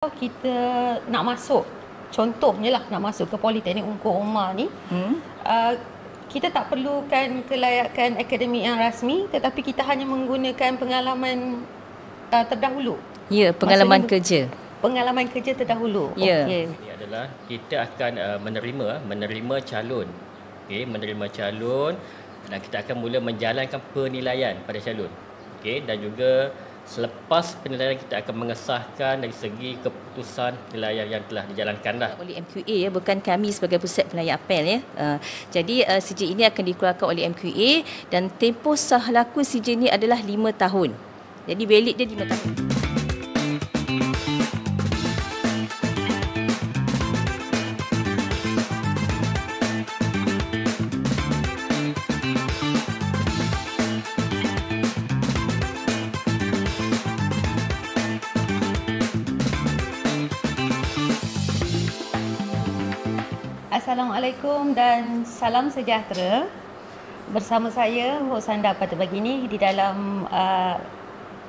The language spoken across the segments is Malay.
Kita nak masuk, contohnya lah nak masuk ke Politeknik Ungku Umar ni, kita tak perlukan kelayakan akademik yang rasmi, tetapi kita hanya menggunakan pengalaman terdahulu. Ya, pengalaman kerja. Pengalaman kerja terdahulu. Ya. Okay. Ini adalah kita akan menerima calon. Okey, menerima calon dan kita akan mula menjalankan penilaian pada calon. Okey, dan juga selepas penilaian kita akan mengesahkan dari segi keputusan penilaian yang telah dijalankanlah Oleh MQA ya, bukan kami sebagai pusat penilaian apel ya. Jadi CJ ini akan dikeluarkan oleh MQA dan tempoh sah laku CJ ini adalah 5 tahun. Jadi valid dia 5 tahun. Assalamualaikum dan salam sejahtera. Bersama saya Hosanda Patibagini di dalam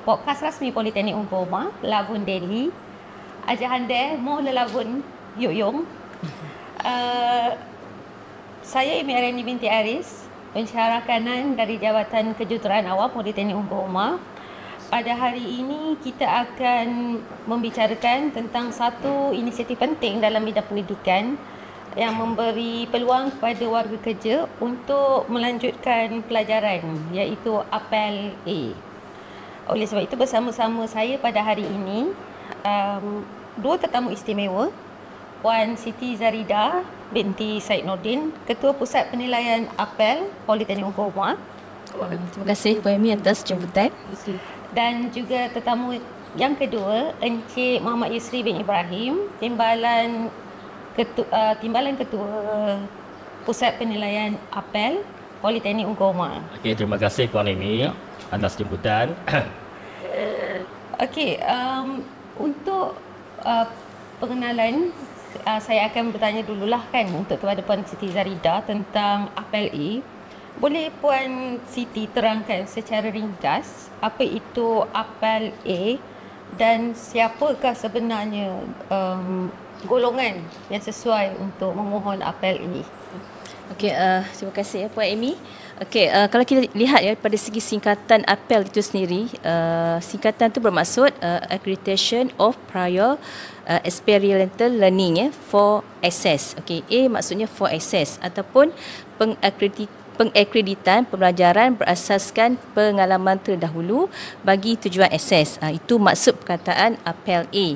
podcast rasmi Politeknik Ungku Umar, Labun Delhi. Ajahande mo lelabun Yuyong. Saya Imi Arani binti Aris, pensyarah kanan dari Jabatan Kejuruteraan Awam Politeknik Ungku Umar. Pada hari ini kita akan membicarakan tentang satu inisiatif penting dalam bidang pendidikan yang memberi peluang kepada warga kerja untuk melanjutkan pelajaran, iaitu Apel A. Oleh sebab itu bersama-sama saya pada hari ini dua tetamu istimewa, Puan Siti Zarida binti Said Nordin, Ketua Pusat Penilaian Apel Politeknik Ungku Umar. Terima kasih Puan Amy atas jemputan. Dan juga tetamu yang kedua, Encik Muhammad Yusri bin Ibrahim, Timbalan Ketua Pusat Penilaian Apel Politeknik Ungku Umar. Okey, terima kasih Puan Amy atas jemputan. Okey, untuk pengenalan, saya akan bertanya dululah kan untuk kepada Puan Siti Zarida tentang Apel A. Boleh Puan Siti terangkan secara ringkas apa itu Apel A dan siapakah sebenarnya golongan yang sesuai untuk memohon apel ini? Okey, terima kasih ya Puan Amy. Okey, kalau kita lihat ya pada segi singkatan apel itu sendiri, singkatan itu bermaksud Accreditation of Prior Experiential Learning ya, for access. Okey, A maksudnya for access ataupun pengakreditan pembelajaran berasaskan pengalaman terdahulu bagi tujuan akses. Itu maksud perkataan apel A.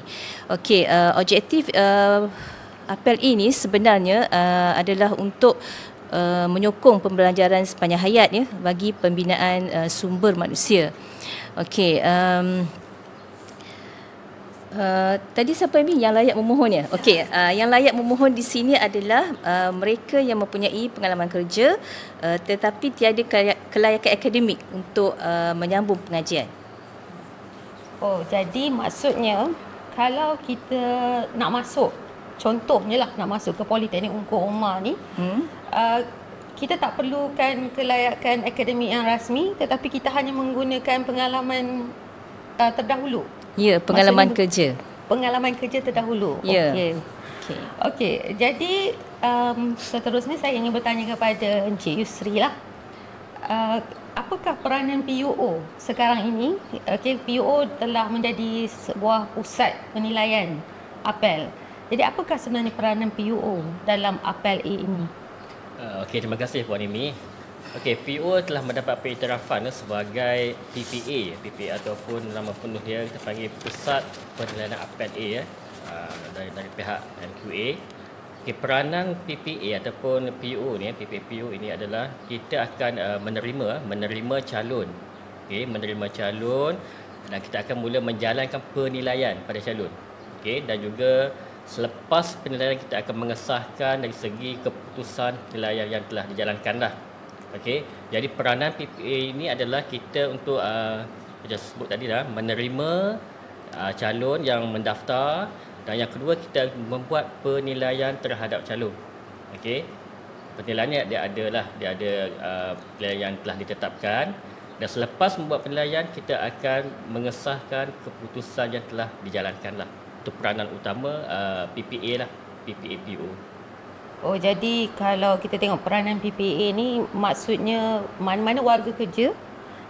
Okey, objektif apel A ni sebenarnya adalah untuk menyokong pembelajaran sepanjang hayat ya bagi pembinaan sumber manusia. Okey, tadi siapa yang layak memohon ya? Okey, yang layak memohon di sini adalah mereka yang mempunyai pengalaman kerja tetapi tiada kelayakan akademik untuk menyambung pengajian. Oh, jadi maksudnya kalau kita nak masuk, contohnya lah nak masuk ke Politeknik Ungku Umar ni, kita tak perlukan kelayakan akademik yang rasmi, tetapi kita hanya menggunakan pengalaman terdahulu. Ya, pengalaman kerja. Pengalaman kerja terdahulu. Ya. Okey. Jadi seterusnya saya ingin bertanya kepada Encik Yusri lah. Apakah peranan PUO sekarang ini? Okey, PUO telah menjadi sebuah pusat penilaian apel. Jadi apakah sebenarnya peranan PUO dalam apel A ini? Okey, terima kasih Puan Amy. Okey, PO telah mendapat pengiktirafan sebagai PPA. PPA ataupun nama penuh dia kita panggil Pusat Penilaian Apel A dari pihak MQA. Okey, peranan PPA ataupun PO ni, PPO ini adalah kita akan menerima calon. Okey, menerima calon dan kita akan mula menjalankan penilaian pada calon. Okey, dan juga selepas penilaian kita akan mengesahkan dari segi keputusan penilaian yang telah dijalankanlah. Okey, jadi peranan PPA ini adalah kita untuk macam sebut tadi dah, menerima calon yang mendaftar, dan yang kedua kita membuat penilaian terhadap calon. Okey, penilaiannya dia ada penilaian yang telah ditetapkan, dan selepas membuat penilaian kita akan mengesahkan keputusan yang telah dijalankanlah. atau peranan utama PPA lah, PPA PO. Oh, jadi kalau kita tengok peranan PPA ni, maksudnya mana-mana warga kerja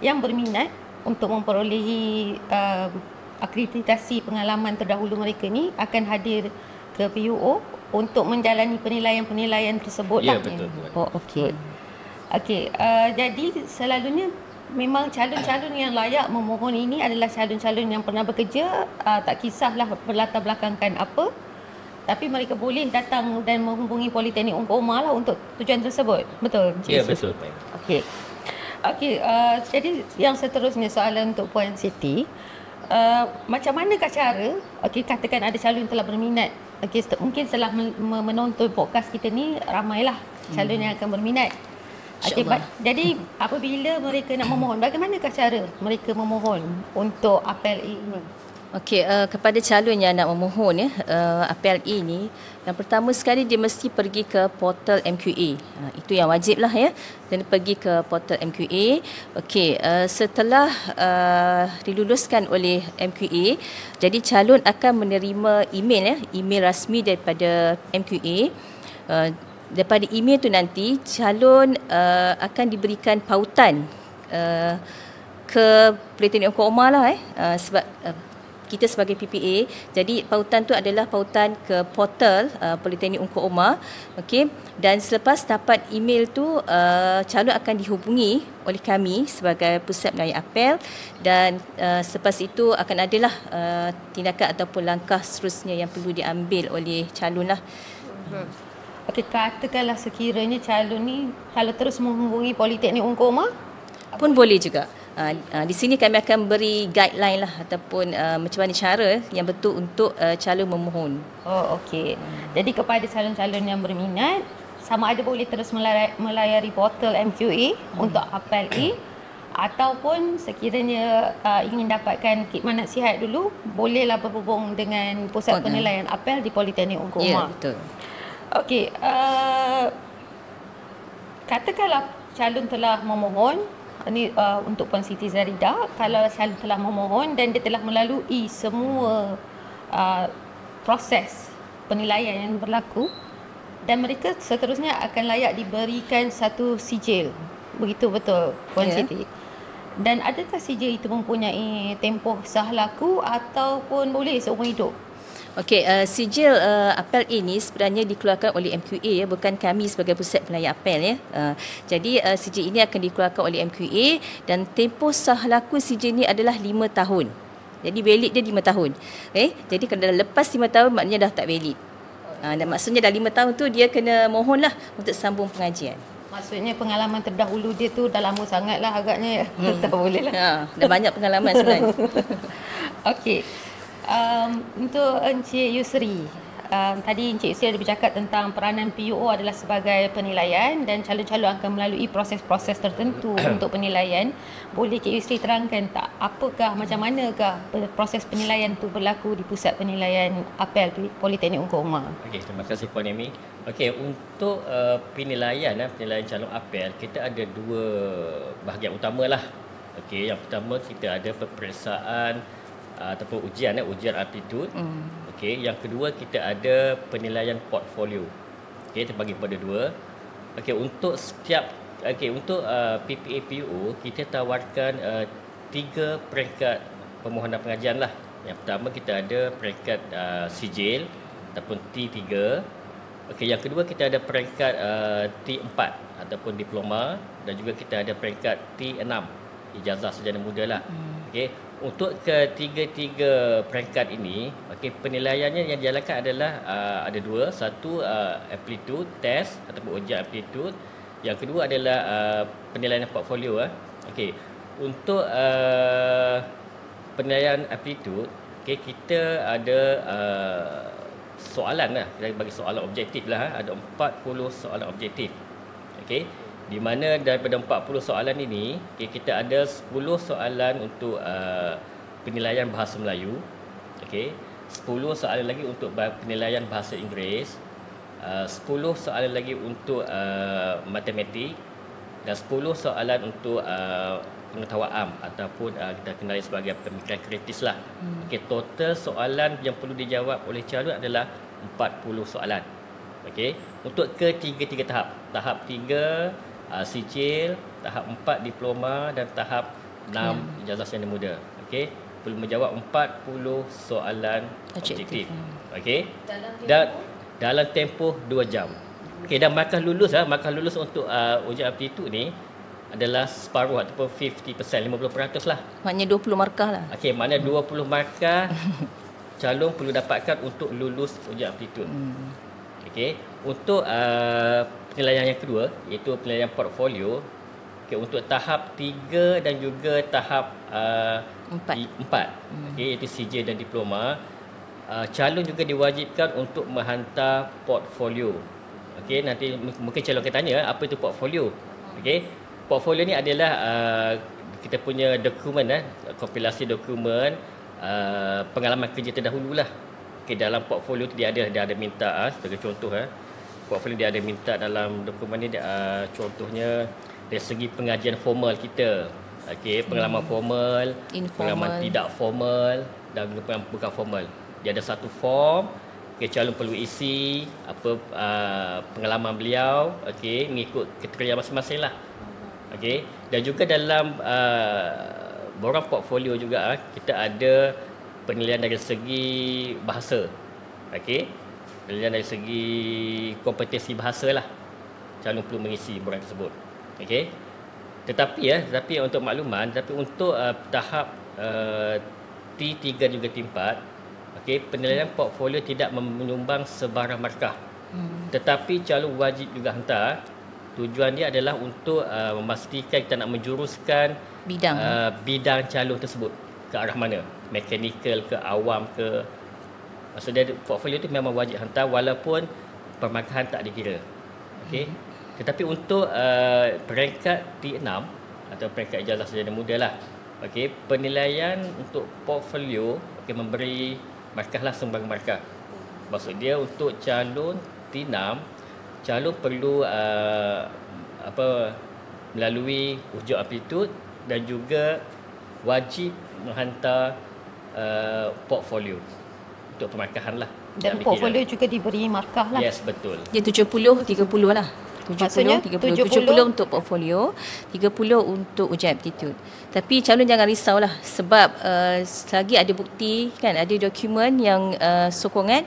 yang berminat untuk memperolehi akreditasi pengalaman terdahulu mereka ni akan hadir ke PUO untuk menjalani penilaian-penilaian tersebut lah. Ya, betul. Oh, okey. Okey, jadi selalunya memang calon-calon yang layak memohon ini adalah calon-calon yang pernah bekerja, tak kisahlah berlatar belakangkan apa, tapi mereka boleh datang dan menghubungi Politeknik Ungku Umar lah untuk tujuan tersebut. Betul? Ya, betul. Okey. Okey, jadi yang seterusnya soalan untuk Puan Siti. Macam manakah cara, katakan ada calon yang telah berminat, mungkin setelah menonton podcast kita ni, ramailah calon yang akan berminat. Jadi apabila mereka nak memohon, bagaimanakah cara mereka memohon untuk apel ini? Okey, kepada calon yang nak memohon apel ni, yang pertama sekali dia mesti pergi ke portal MQA. Itu yang wajib lah ya. Dan pergi ke portal MQA. Okey, setelah diluluskan oleh MQA, jadi calon akan menerima email rasmi daripada MQA. Daripada email tu nanti calon akan diberikan pautan ke Politeknik Ungku Umar lah sebab kita sebagai PPA, jadi pautan tu adalah pautan ke portal Politeknik Ungku Umar. Okey, dan selepas dapat email tu, calon akan dihubungi oleh kami sebagai pusat melayani apel, dan selepas itu akan adalah tindakan ataupun langkah seterusnya yang perlu diambil oleh calon lah. Okey, katakanlah sekiranya calon ni kalau terus menghubungi Politeknik Ungku Umar pun boleh juga. Di sini kami akan beri guideline lah ataupun macam mana cara yang betul untuk calon memohon. Oh, okey. Jadi kepada calon-calon yang berminat, sama ada boleh terus melayari portal MQA untuk apel ataupun sekiranya ingin dapatkan khidmat nasihat dulu, bolehlah berhubung dengan pusat penilaian apel di Politeknik Ungku Umar. Ya, betul. Okey, katakanlah calon telah memohon, ini untuk Puan Siti Zarida, kalau calon telah memohon dan dia telah melalui semua proses penilaian yang berlaku, dan mereka seterusnya akan layak diberikan satu sijil. Begitu betul, Puan Siti? Dan adakah sijil itu mempunyai tempoh sah laku ataupun boleh seumur hidup? Okey, sijil apel ini sebenarnya dikeluarkan oleh MQA, bukan kami sebagai pusat pelayan apel Jadi sijil ini akan dikeluarkan oleh MQA dan tempoh sah laku sijil ini adalah 5 tahun. Jadi valid dia 5 tahun. Jadi kalau dah lepas 5 tahun maknanya dah tak valid. Dan maksudnya dah 5 tahun tu dia kena mohonlah untuk sambung pengajian. Maksudnya pengalaman terdahulu dia tu dah lama sangat lah agaknya. Tak boleh lah. Dah banyak pengalaman sebenarnya. Okey. Untuk Encik Yusri, tadi Encik Yusri ada bercakap tentang peranan PUO adalah sebagai penilaian dan calon-calon akan melalui proses-proses tertentu untuk penilaian. Boleh Encik Yusri terangkan tak apakah, macam manakah proses penilaian itu berlaku di pusat penilaian apel Politeknik Ungku Umar? Okey, terima kasih Puan Amy. Okey, untuk penilaian calon apel, kita ada dua bahagian utamalah. Okey, yang pertama kita ada peperiksaan ataupun ujian aptitude. Okey, yang kedua kita ada penilaian portfolio. Okey, terbagi pada dua. Okey, untuk PPA PO kita tawarkan 3 peringkat permohonan pengajian lah. Yang pertama kita ada peringkat sijil ataupun T3. Okey, yang kedua kita ada peringkat T4 ataupun diploma, dan juga kita ada peringkat T6, ijazah sarjana muda lah. Okey, untuk ketiga-tiga peringkat ini, penilaiannya yang dijalankan adalah ada dua. Satu aptitude test ataupun ujian aptitude. Yang kedua adalah penilaian portfolio. Okey, untuk penilaian aptitude, kita ada soalan lah, kita bagi soalan objektif lah. Ada 40 soalan objektif. Okey, di mana daripada 40 soalan ini, kita ada 10 soalan untuk penilaian bahasa Melayu. Okey, 10 soalan lagi untuk penilaian bahasa Inggeris, 10 soalan lagi untuk matematik, dan 10 soalan untuk pengetahuan am ataupun kita kenali sebagai pemikiran kritis lah. Okey, total soalan yang perlu dijawab oleh calon adalah 40 soalan. Okey, untuk ketiga-tiga tahap. Tahap 3 sijil, tahap 4 diploma dan tahap 6 ijazah sarjana muda. Okey, perlu menjawab 40 soalan objektif. Okey. Dan dalam tempoh 2 jam. Okey, dan markah lulus untuk ujian aptitude ni adalah separuh ataupun 50%, 50% lah. Maknanya 20 markah lah. Okey, maknanya 20 markah calon perlu dapatkan untuk lulus ujian aptitude. Okey, untuk penilaian yang kedua iaitu penilaian portfolio. Okey, untuk tahap 3 dan juga tahap 4. Okey, iaitu sijil dan diploma. Calon juga diwajibkan untuk menghantar portfolio. Okey, nanti mungkin calon akan tanya apa itu portfolio. Okey, portfolio ni adalah kita punya dokumen, kompilasi dokumen pengalaman kerja terdahulu lah. Okay, dalam portfolio tu dia ada minta sebagai contoh portfolio dia ada minta dalam dokumen ni contohnya dari segi pengajian formal kita. Okey, pengalaman formal, pengalaman tidak formal dan bukan formal. Dia ada satu form. Okay, calon perlu isi apa pengalaman beliau, okey, mengikut kriteria masing-masing lah. Okey, dan juga dalam borang portfolio juga kita ada penilaian dari segi bahasa. Okey, penilaian dari segi kompetensi bahasa lah. Calon perlu mengisi borang tersebut. Okey. Tetapi untuk makluman, untuk tahap T3 juga T4, okey, penilaian portfolio tidak menyumbang sebarang markah. Tetapi calon wajib juga hantar. Tujuan dia adalah untuk memastikan kita nak menjuruskan bidang calon tersebut ke arah mana, mekanikal ke awam ke. Maksudnya portfolio tu memang wajib hantar walaupun permarkahan tak dikira. Okey. Tetapi untuk peringkat T6 atau peringkat ijazah sarjana muda lah. Okey, penilaian untuk portfolio memberi markah lah, sumbangan markah. Maksud dia untuk calon T6, calon perlu melalui ujian aptitude dan juga wajib menghantar portfolio untuk pemarkahan lah. Dan portfolio juga diberi markah lah. Yes, betul. Dia 70-30 lah. 70 untuk portfolio, 30 untuk ujian aptitude. Tapi calon jangan risaulah sebab selagi ada bukti kan, ada dokumen yang sokongan,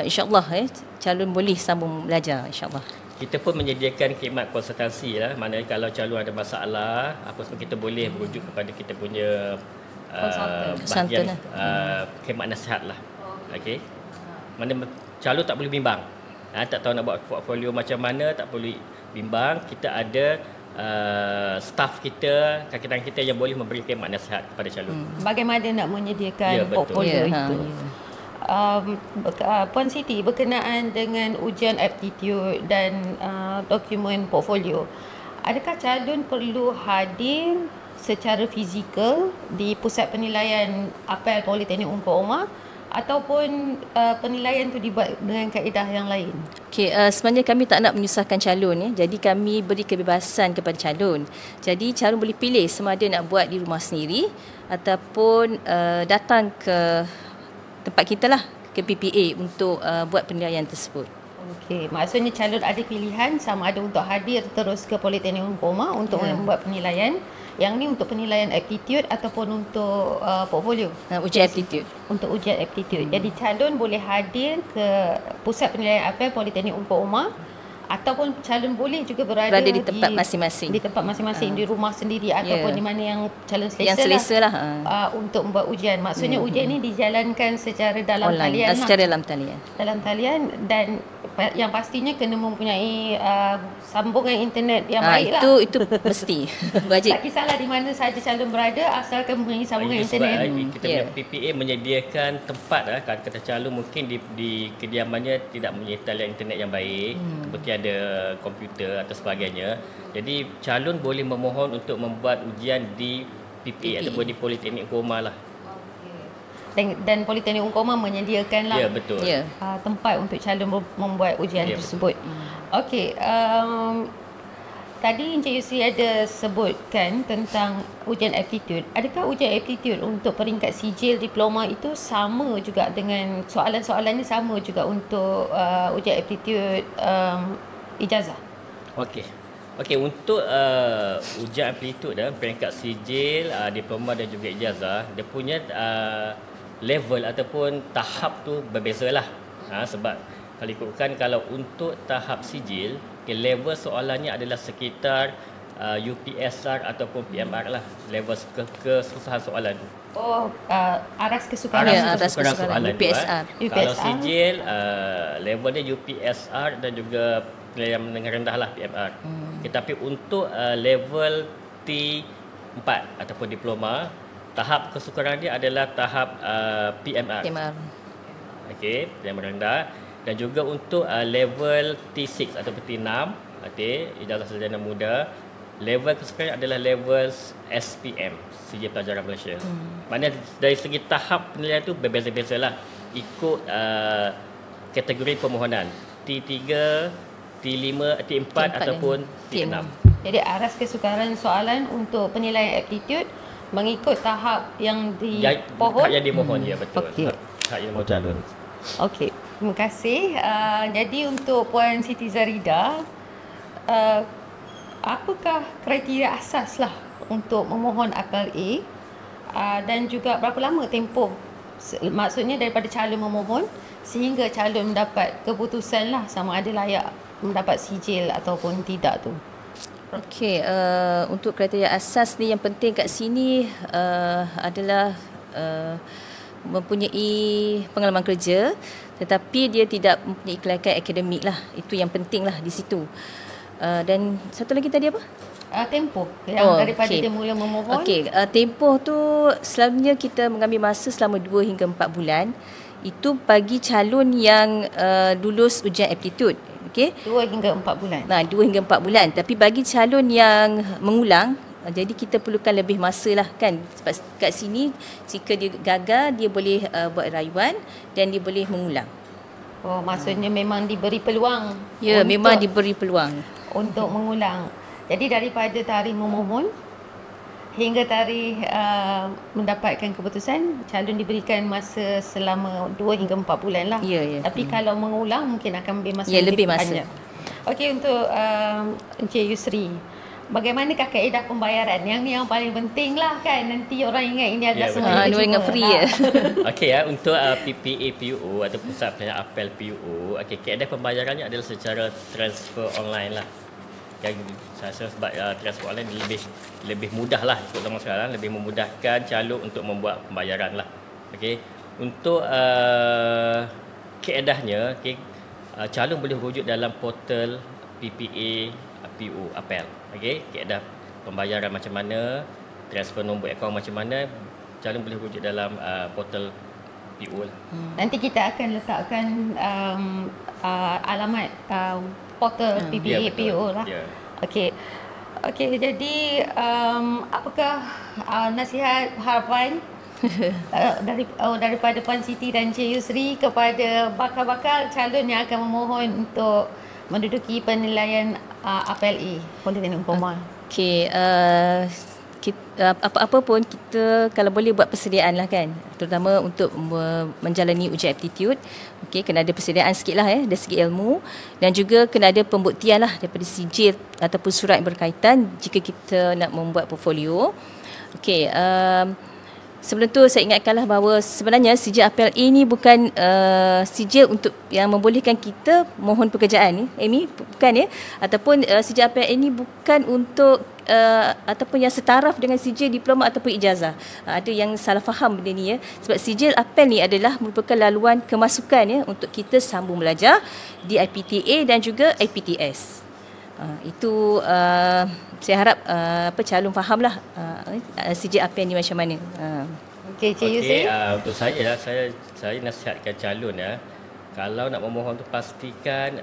insya-Allah calon boleh sambung belajar insya-Allah. Kita pun menyediakan khidmat konsultasi lah. Maknanya kalau calon ada masalah, apa semua kita boleh merujuk kepada kita punya bahagian khidmat nasihat lah. Okey. Mana calon tak boleh bimbang. Tak tahu nak buat portfolio macam mana, tak boleh bimbang. Kita ada staff kita, kakitan kita yang boleh memberi khidmat nasihat kepada calon. Bagaimana nak menyediakan portfolio itu? Puan Siti, berkenaan dengan ujian aptitude dan dokumen portfolio, adakah calon perlu hadir secara fizikal di pusat penilaian apel Politeknik Unggu Omar ataupun penilaian itu dibuat dengan kaedah yang lain? Okey, sebenarnya kami tak nak menyusahkan calon jadi kami beri kebebasan kepada calon. Jadi calon boleh pilih sama ada nak buat di rumah sendiri ataupun datang ke tempat kita lah, ke PPA untuk buat penilaian tersebut. Okey, maksudnya calon ada pilihan sama ada untuk hadir terus ke Politeknik Unggu Omar untuk membuat penilaian. Yang ni untuk penilaian aptitude ataupun untuk portfolio? Ujian aptitude. Untuk ujian aptitude. Jadi calon boleh hadir ke pusat penilaian apel Politeknik Unggu Omar ataupun calon boleh juga berada di tempat masing-masing. Di tempat masing-masing, di rumah sendiri ataupun di mana yang calon selesa lah, untuk membuat ujian. Maksudnya ujian ni dijalankan secara dalam talian. Secara dalam talian. Dalam talian, dan yang pastinya kena mempunyai sambungan internet yang baik lah. Itu mesti wajib. Tak kisahlah di mana sahaja calon berada, asalkan mempunyai sambungan internet. Kita punya PPA menyediakan tempat kata calon mungkin di kediamannya tidak mempunyai talian internet yang baik, seperti ada komputer atau sebagainya. Jadi calon boleh memohon untuk membuat ujian di PPA ataupun di Politeknik Unggu Omar lah. Dan Politeknik Unggu Omar menyediakan lah betul. tempat untuk calon membuat ujian tersebut. Okey, tadi Encik Yusri ada sebutkan tentang ujian aptitude. Adakah ujian aptitude untuk peringkat sijil diploma itu sama juga dengan soalan-soalannya sama juga untuk ujian aptitude ijazah? Okey, untuk ujian aptitude peringkat sijil, diploma dan juga ijazah, dia punya level ataupun tahap tu berbezalah. Sebab kalau ikutkan, kalau untuk tahap sijil, level soalannya adalah sekitar UPSR ataupun PMR lah, level kesusahan soalan. Aras kesukaran. Aras kesukaran UPSR. Kalau sijil, level dia UPSR dan juga penilaian menengah rendah lah, PMR. Tetapi untuk level T4 ataupun diploma, tahap kesukaran dia adalah tahap PMR. Okey, penilaian rendah. Dan juga untuk level T6 ataupun T6, ijazah sarjana muda, level kesukaran adalah level SPM, Sijil Pelajaran Malaysia. Maknanya dari segi tahap penilaian tu berbeza-bezalah ikut kategori permohonan T3, T5, T4 ataupun T6. Jadi aras kesukaran soalan untuk penilaian aptitude mengikut tahap yang dimohon. Tahap yang dimohon, ya, betul. Tahap yang dimohon calon. Okey, terima kasih. Jadi untuk Puan Siti Zarida, apakah kriteria asas lah untuk memohon apel A, dan juga berapa lama tempoh, maksudnya daripada calon memohon sehingga calon mendapat keputusan lah sama ada layak mendapat sijil ataupun tidak tu? Okey, untuk kriteria asas ni yang penting kat sini adalah mempunyai pengalaman kerja, tetapi dia tidak mempunyai kelayakan akademik lah. Itu yang penting lah di situ. Dan satu lagi tadi apa? Tempoh yang daripada dia mula memohon. Okey, tempoh tu selalunya kita mengambil masa selama 2 hingga 4 bulan. Itu bagi calon yang lulus ujian aptitude. Okey. 2 hingga 4 bulan. 2 hingga 4 bulan. Tapi bagi calon yang mengulang, jadi kita perlukan lebih masa lah kan. Sebab kat sini jika dia gagal, dia boleh buat rayuan dan dia boleh mengulang. Maksudnya memang diberi peluang. Ya, memang diberi peluang untuk mengulang. Jadi daripada tarikh memohon hingga tarikh mendapatkan keputusan, calon diberikan masa selama 2 hingga 4 bulan lah. Ya. Tapi kalau mengulang mungkin akan ambil masa lebih panjang. Okey, untuk Encik Yusri, bagaimanakah kaedah pembayaran? Yang ni yang paling penting lah kan. Nanti orang ingat ini adalah semua dia ingat free ya. Okey, untuk PPA PUO atau Pusat Pelayanan Apel PUO, kaedah pembayarannya adalah secara transfer online lah. Saya rasa sebab transfer online lebih mudah lah ikut zaman sekarang, lebih memudahkan calon untuk membuat pembayaran lah. Okey, untuk kaedahnya, calon boleh rujuk dalam portal PPA PUO Apel. Okey, kaedah pembayaran macam mana, transfer nombor akaun macam mana, calon boleh rujuk dalam portal PUO lah. Nanti kita akan letakkan alamat portal PPA PUO lah. Okey, jadi apakah nasihat harapan daripada Puan Siti dan Encik Yusri kepada bakal-bakal calon yang akan memohon untuk menduduki penilaian apel A Politeknik Ungkoma? Okey, apa-apa pun kita kalau boleh buat persediaan lah kan, terutama untuk menjalani ujian aptitude. Okey, kena ada persediaan sikit lah dari segi ilmu, dan juga kena ada pembuktian lah daripada sijil ataupun surat yang berkaitan jika kita nak membuat portfolio. Okey, sebelum tu saya ingatkanlah bahawa sebenarnya sijil apel A ni bukan sijil untuk yang membolehkan kita mohon pekerjaan ni, Amy, bukan ya, ataupun sijil apel A ni bukan untuk ataupun yang setaraf dengan sijil diploma ataupun ijazah. Ada yang salah faham benda ni ya. Sebab sijil apel ni adalah merupakan laluan kemasukan ya untuk kita sambung belajar di IPTA dan juga IPTS. Itu saya harap calon fahamlah sijil apel ni macam mana. Okey, Cik Yusri. Untuk saya nasihatkan calon ya, kalau nak memohon tu pastikan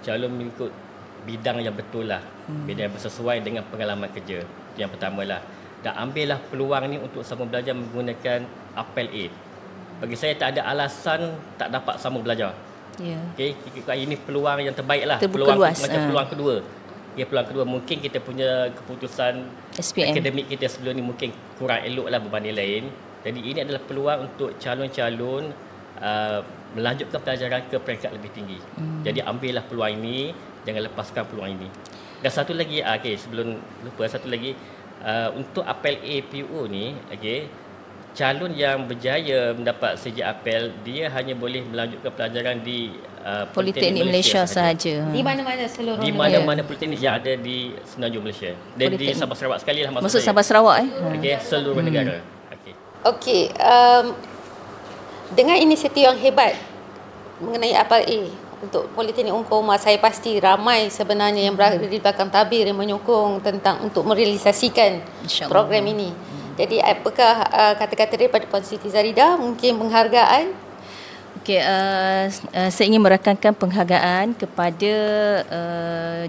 calon mengikut bidang yang betul lah, bidang yang bersesuai dengan pengalaman kerja. Itu yang pertamalah. Dan ambillah peluang ni untuk sambung belajar menggunakan apel A. Bagi saya tak ada alasan tak dapat sambung belajar. Ya. Okey, ini peluang yang terbaik lah. Terbuka peluang luas. Macam peluang kedua. Peluang kedua mungkin kita punya keputusan SPM. akademik kita sebelum ni mungkin kurang elok lah berbanding lain. Jadi ini adalah peluang untuk calon-calon melanjutkan pelajaran ke peringkat lebih tinggi. Jadi ambillah peluang ini, jangan lepaskan peluang ini. Dan satu lagi, sebelum lupa, satu lagi, untuk apel A PU ni, calon yang berjaya mendapat CJ apel, dia hanya boleh melanjutkan pelajaran di Politeknik Malaysia sahaja. Di mana-mana seluruh di mana-mana politeknik yang ada di Semenanjung Malaysia. Dan di Sabah Sarawak sekali lah Maksud Sabah Sarawak seluruh negara. Okey, dengan inisiatif yang hebat mengenai apel A untuk Politeknik Ungku Umar, saya pasti ramai sebenarnya yang berada di belakang tabir yang menyokong tentang untuk merealisasikan program ini. Jadi apakah kata-kata daripada Puan Siti Zaridah, mungkin penghargaan? Okey, saya ingin merakamkan penghargaan kepada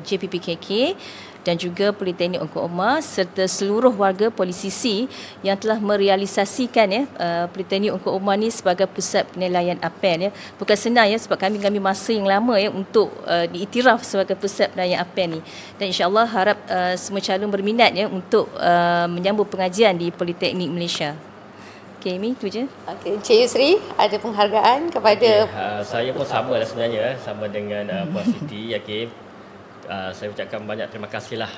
JPPKK dan juga Politeknik Ungku Umar serta seluruh warga Polisisi yang telah merealisasikan Politeknik Ungku Umar ni sebagai pusat penilaian apel Bukan senang sebab kami masa yang lama untuk diiktiraf sebagai pusat penilaian apel ni. Dan insya-Allah harap semua calon berminat untuk menyambung pengajian di Politeknik Malaysia. Okey, Mi, itu je. Okey, Encik Yusri, ada penghargaan kepada saya pun sama lah sebenarnya, sama dengan Puan Siti. Saya ucapkan banyak terima kasihlah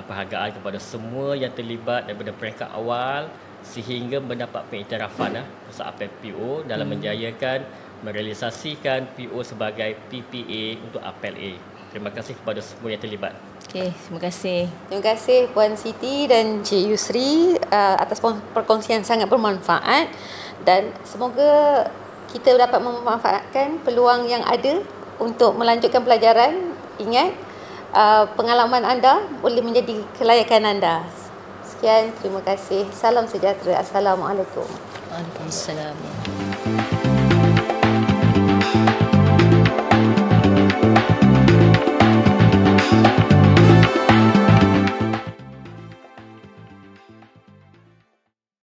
penghargaan kepada semua yang terlibat daripada peringkat awal sehingga mendapat pengiktirafan pusat apel PO dalam menjayakan merealisasikan PO sebagai PPA untuk apel A. Terima kasih kepada semua yang terlibat. Okey, terima kasih. Terima kasih Puan Siti dan Encik Yusri atas perkongsian sangat bermanfaat, dan semoga kita dapat memanfaatkan peluang yang ada untuk melanjutkan pelajaran. Ingat, pengalaman anda boleh menjadi kelayakan anda. Sekian, terima kasih. Salam sejahtera. Assalamualaikum. Waalaikumsalam.